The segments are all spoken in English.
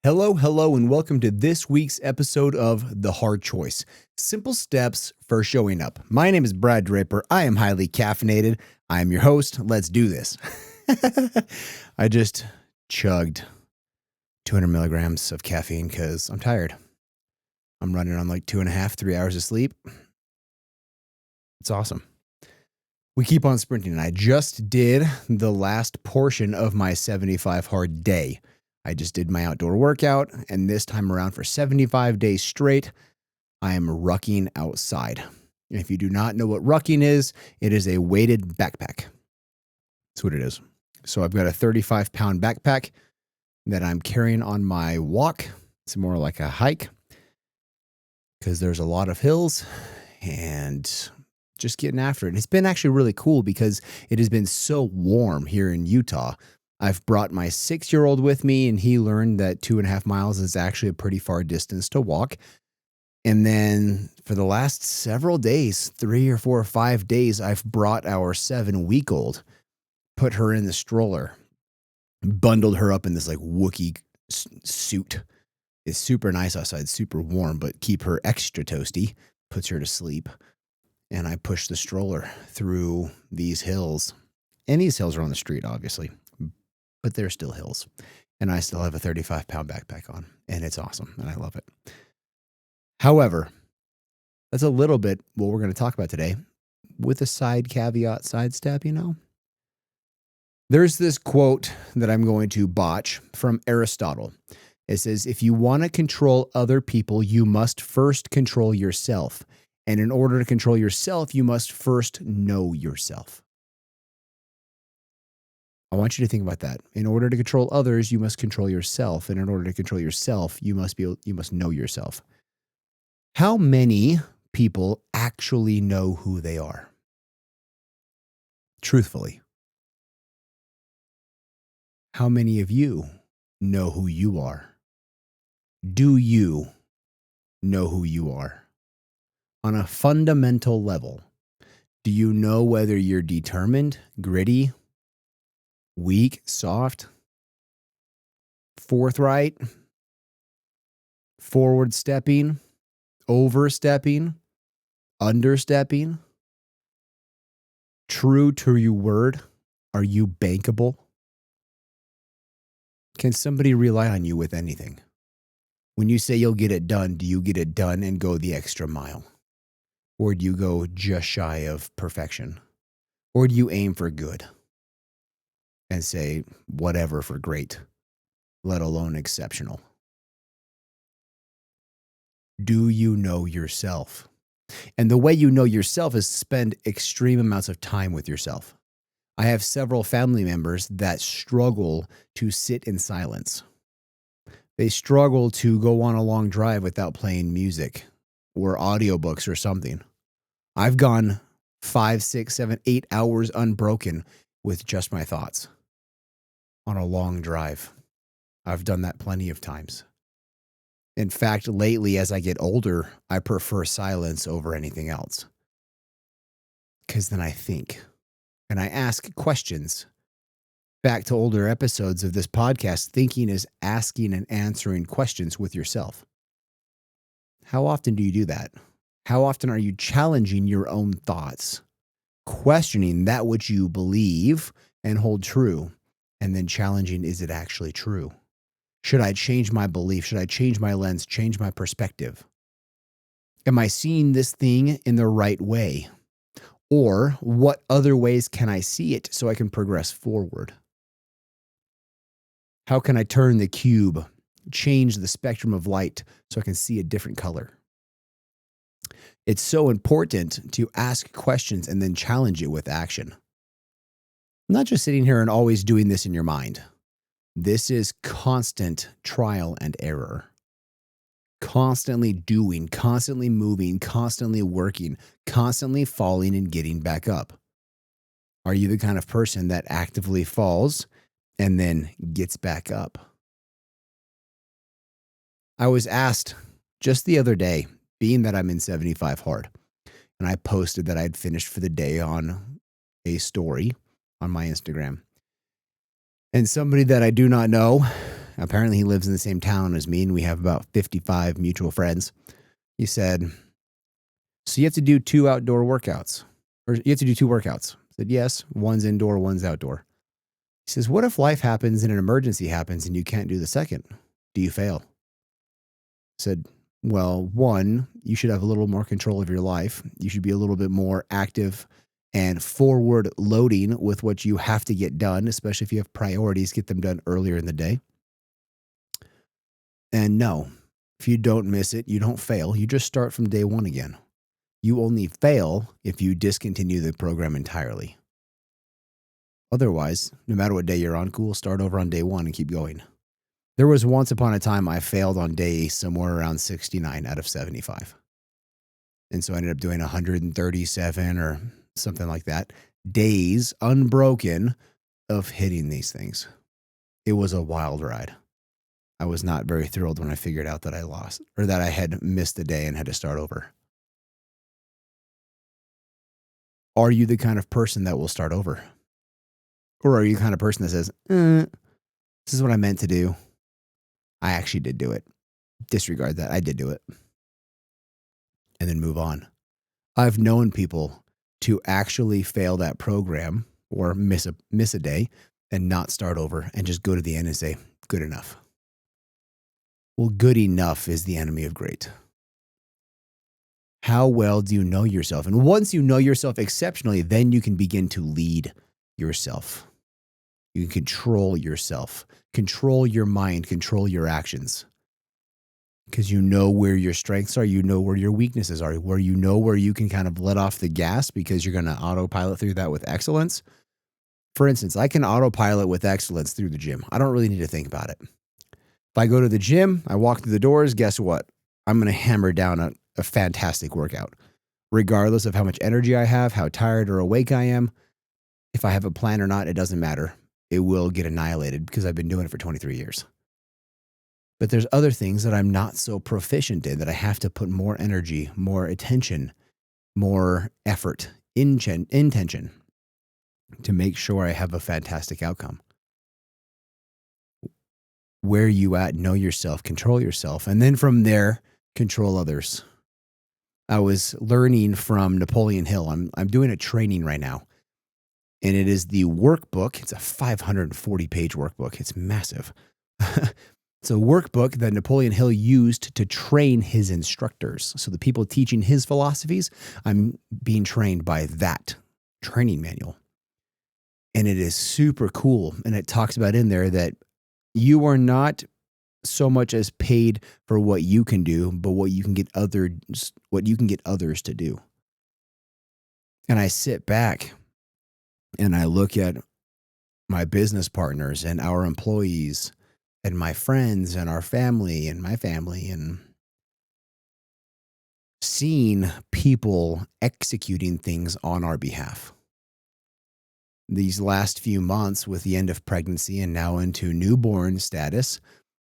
Hello, and welcome to this week's episode of The Hard Choice. Simple steps for showing up. My name is Brad Draper. I am highly caffeinated. I am your host. Let's do this. I just chugged 200 milligrams of caffeine because I'm tired. I'm running on like 2.5, 3 hours of sleep. It's awesome. We keep on sprinting, and I just did the last portion of my 75 hard day. I just did my outdoor workout, and this time around for 75 days straight, I am rucking outside. And if you do not know what rucking is, it is a weighted backpack. That's what it is. So I've got a 35-pound backpack that I'm carrying on my walk. It's more like a hike because there's a lot of hills and just getting after it. It's been actually really cool because it has been so warm here in Utah. I've brought my 6-year-old with me, and he learned that 2.5 miles is actually a pretty far distance to walk. And then for the last several days, 3 or 4 or 5 days, I've brought our 7-week-old, put her in the stroller, bundled her up in this like Wookiee suit. It's super nice outside, super warm, but keep her extra toasty, puts her to sleep. And I push the stroller through these hills. And these hills are on the street, obviously, but they're still hills. And I still have a 35-pound backpack on, and it's awesome, and I love it. However, that's a little bit what we're going to talk about today with a side caveat, sidestep, There's this quote that I'm going to botch from Aristotle. It says, if you want to control other people, you must first control yourself. And in order to control yourself, you must first know yourself. I want you to think about that. In order to control others, you must control yourself. And in order to control yourself, you must know yourself. How many people actually know who they are? Truthfully. How many of you know who you are? Do you know who you are? On a fundamental level, do you know whether you're determined, gritty, weak, soft, forthright, forward-stepping, overstepping, understepping, true to your word? Are you bankable? Can somebody rely on you with anything? When you say you'll get it done, do you get it done and go the extra mile? Or do you go just shy of perfection? Or do you aim for good and say whatever for great, let alone exceptional? Do you know yourself? And the way you know yourself is spend extreme amounts of time with yourself. I have several family members that struggle to sit in silence. They struggle to go on a long drive without playing music or audiobooks or something. I've gone 5, 6, 7, 8 hours unbroken with just my thoughts on a long drive. I've done that plenty of times. In fact, lately, as I get older, I prefer silence over anything else. Because then I think and I ask questions. Back to older episodes of this podcast, thinking is asking and answering questions with yourself. How often do you do that? How often are you challenging your own thoughts, questioning that which you believe and hold true, and then challenging, is it actually true? Should I change my belief? Should I change my lens, change my perspective? Am I seeing this thing in the right way? Or what other ways can I see it so I can progress forward? How can I turn the cube, change the spectrum of light so I can see a different color? It's so important to ask questions and then challenge it with action. I'm not just sitting here and always doing this in your mind. This is constant trial and error. Constantly doing, constantly moving, constantly working, constantly falling and getting back up. Are you the kind of person that actively falls and then gets back up? I was asked just the other day, being that I'm in 75 hard, and I posted that I'd finished for the day on a story on my Instagram. And somebody that I do not know Apparently he lives in the same town as me, and we have about 55 mutual friends. He said, so you have to do two outdoor workouts, or you have to do two workouts. I said, yes, one's indoor, one's outdoor. He says, what if life happens and an emergency happens and you can't do the second? Do you fail? I said, well, one, you should have a little more control of your life. You should be a little bit more active and forward loading with what you have to get done, especially if you have priorities, get them done earlier in the day. And no, if you don't miss it, you don't fail. You just start from day one again. You only fail if you discontinue the program entirely. Otherwise, no matter what day you're on, cool, start over on day one and keep going. There was once upon a time I failed on day somewhere around 69 out of 75. And so I ended up doing 137 or something like that, days unbroken of hitting these things. It was a wild ride. I was not very thrilled when I figured out that I lost or that I had missed a day and had to start over. Are you the kind of person that will start over? Or are you the kind of person that says, this is what I meant to do. I actually did do it. Disregard that. I did do it. And then move on. I've known people to actually fail that program or miss a day and not start over and just go to the end and say, good enough. Well, good enough is the enemy of great. How well do you know yourself? And once you know yourself exceptionally, then you can begin to lead yourself. You can control yourself, control your mind, control your actions. Because you know where your strengths are, you know where your weaknesses are, where you know where you can kind of let off the gas because you're going to autopilot through that with excellence. For instance, I can autopilot with excellence through the gym. I don't really need to think about it. If I go to the gym, I walk through the doors, guess what? I'm going to hammer down a fantastic workout. Regardless of how much energy I have, how tired or awake I am, if I have a plan or not, it doesn't matter. It will get annihilated because I've been doing it for 23 years. But there's other things that I'm not so proficient in that I have to put more energy, more attention, more effort, intention to make sure I have a fantastic outcome. Where are you at? Know yourself, control yourself. And then from there, control others. I was learning from Napoleon Hill. I'm doing a training right now. And it is the workbook. It's a 540-page workbook. It's massive. It's a workbook that Napoleon Hill used to train his instructors. So the people teaching his philosophies, I'm being trained by that training manual. And it is super cool. And it talks about in there that you are not so much as paid for what you can do, but what you can get others to do. And I sit back and I look at my business partners and our employees and my friends and our family and my family and seeing people executing things on our behalf. These last few months with the end of pregnancy and now into newborn status,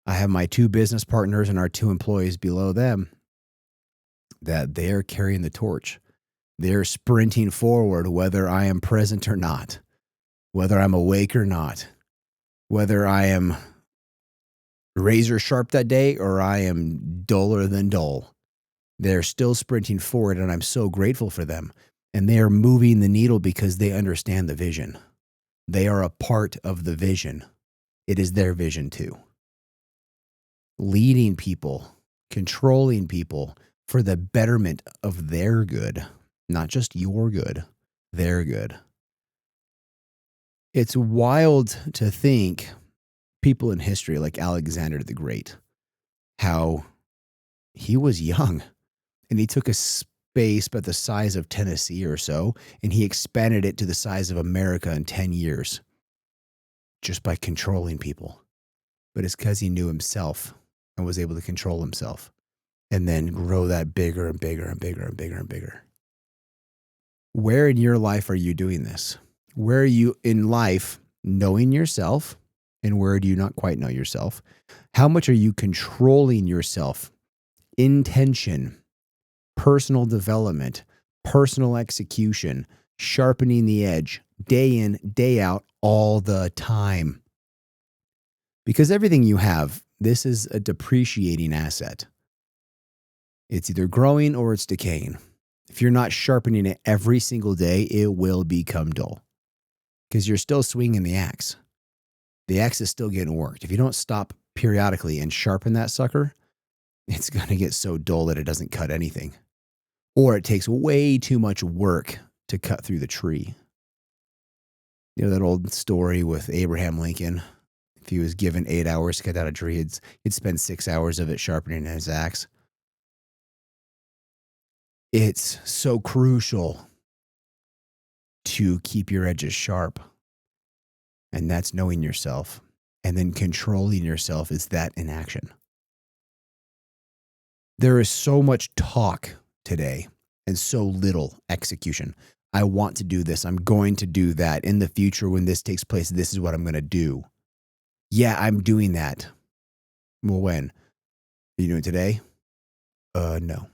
I have my two business partners and our two employees below them that they're carrying the torch. They're sprinting forward whether I am present or not, whether I'm awake or not, whether I am razor sharp that day or I am duller than dull. They're still sprinting forward, and I'm so grateful for them. And they are moving the needle because they understand the vision. They are a part of the vision. It is their vision too. Leading people, controlling people for the betterment of their good, not just your good, their good. It's wild to think people in history like Alexander the Great, how he was young and he took a space about the size of Tennessee or so, and he expanded it to the size of America in 10 years just by controlling people. But it's because he knew himself and was able to control himself and then grow that bigger and bigger and bigger and bigger and bigger. Where in your life are you doing this? Where are you in life knowing yourself, and where do you not quite know yourself? How much are you controlling yourself? Intention, personal development, personal execution, sharpening the edge, day in, day out, all the time. Because everything you have, this is a depreciating asset. It's either growing or it's decaying. If you're not sharpening it every single day, it will become dull because you're still swinging the axe. The axe is still getting worked. If you don't stop periodically and sharpen that sucker, it's going to get so dull that it doesn't cut anything. Or it takes way too much work to cut through the tree. You know that old story with Abraham Lincoln? If he was given 8 hours to cut down a tree, he'd spend 6 hours of it sharpening his axe. It's so crucial to keep your edges sharp. And that's knowing yourself. And then controlling yourself is that in action. There is so much talk today and so little execution. I want to do this. I'm going to do that. In the future, when this takes place, this is what I'm going to do. Yeah, I'm doing that. Well, when? Are you doing it today? No.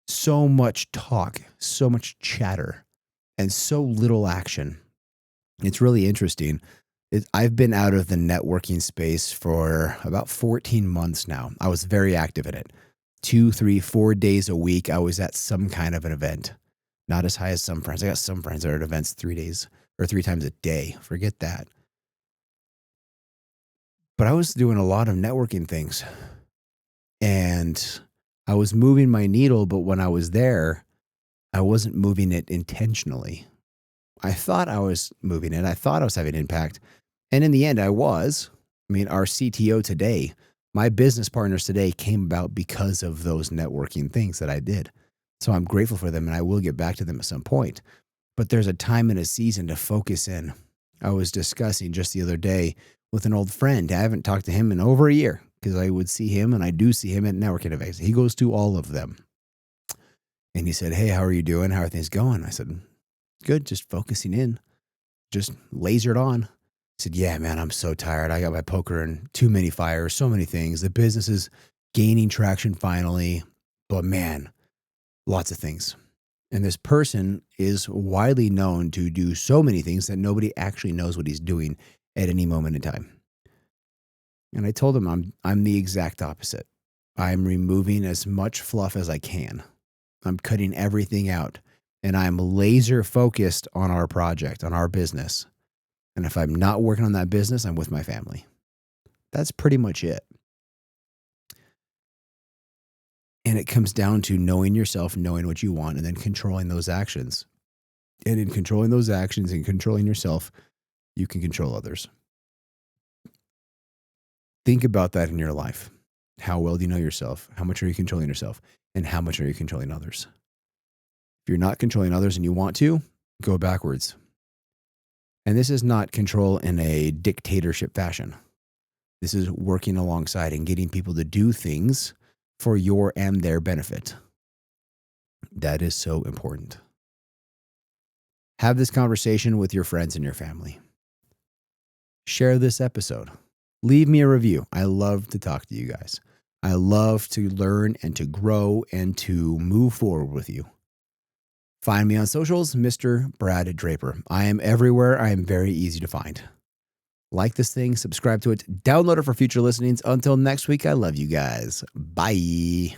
So much talk, so much chatter, and so little action. It's really interesting. I've been out of the networking space for about 14 months now. I was very active in it. 2, 3, 4 days a week, I was at some kind of an event. Not as high as some friends. I got some friends that are at events 3 days or 3 times a day. Forget that. But I was doing a lot of networking things. And I was moving my needle, but when I was there, I wasn't moving it intentionally. I thought I was moving it. I thought I was having impact. And in the end, I was. I mean, our CTO today, my business partners today came about because of those networking things that I did. So I'm grateful for them and I will get back to them at some point. But there's a time and a season to focus in. I was discussing just the other day with an old friend. I haven't talked to him in over a year because I would see him and I do see him at networking events. He goes to all of them. And he said, "Hey, how are you doing? How are things going?" I said, "Good, just focusing in, just lasered on." He said, "Yeah, man, I'm so tired. I got my poker in too many fires, so many things. The business is gaining traction finally, but man, lots of things." And this person is widely known to do so many things that nobody actually knows what he's doing at any moment in time. And I told him I'm the exact opposite. I'm removing as much fluff as I can. I'm cutting everything out. And I'm laser focused on our project, on our business. And if I'm not working on that business, I'm with my family. That's pretty much it. And it comes down to knowing yourself, knowing what you want, and then controlling those actions. And in controlling those actions and controlling yourself, you can control others. Think about that in your life. How well do you know yourself? How much are you controlling yourself? And how much are you controlling others? If you're not controlling others and you want to, go backwards. And this is not control in a dictatorship fashion. This is working alongside and getting people to do things for your and their benefit. That is so important. Have this conversation with your friends and your family. Share this episode. Leave me a review. I love to talk to you guys. I love to learn and to grow and to move forward with you. Find me on socials, Mr. Brad Draper. I am everywhere. I am very easy to find. Like this thing, subscribe to it, download it for future listenings. Until next week, I love you guys. Bye.